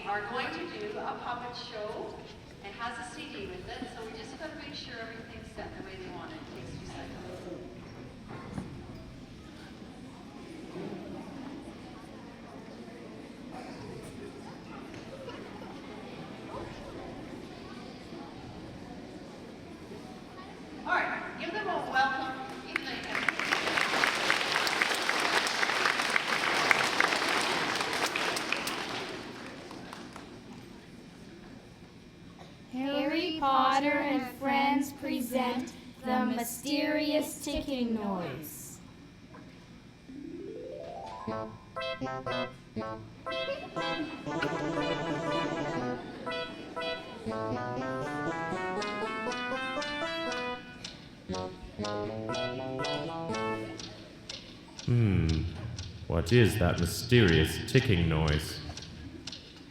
are going to do a puppet show. It has a CD with it, so we just got to make sure everything's set the way they want it. It takes 2 seconds. All right, give them a welcome evening. Harry Potter and Friends present The Mysterious Ticking Noise. What is that mysterious ticking noise?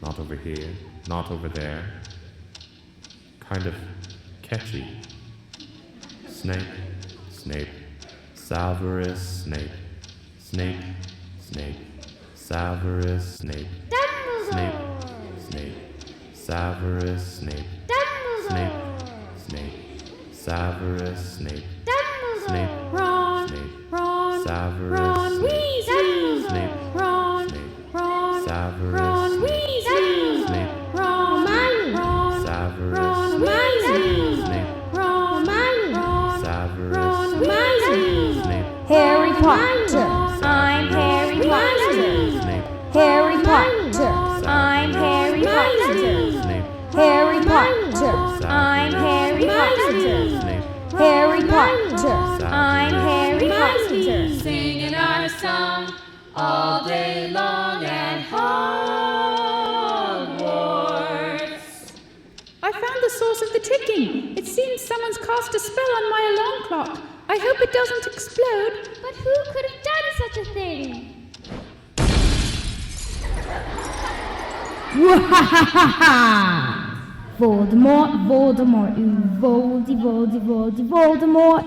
Not over here, not over there. Kind of catchy. Snape, Snape, Severus Snape, Snape, Snape, Severus Snape, Snape, Snape, Severus Snape, Snape, Snape, Severus Snape, Snape, Ron, Snape, Ron, Severus Ron Snape, Weasley, Snape, Ron, Snape, Ron, Severus Ron Snape, Weasley, Snape, Ron, Ron, Severus Ron Snape, Weasley, Snape, Ron, Ron, Severus Ron Snape, Weasley, Snape, Harry Potter, I'm Harry Potter, Snape, Harry Potter, I'm Harry Potter, Snape, Harry Potter, I'm Harry Potter, Snape, Harry Potter, I'm Harry Potter, Singing our song all day long at Hogwarts. I found the source of the ticking. It seems someone's cast a spell on my alarm clock. I hope it doesn't explode. But who could have done such a thing? Voldemort, Voldemort, Voldy, Voldy, Voldy, Voldemort.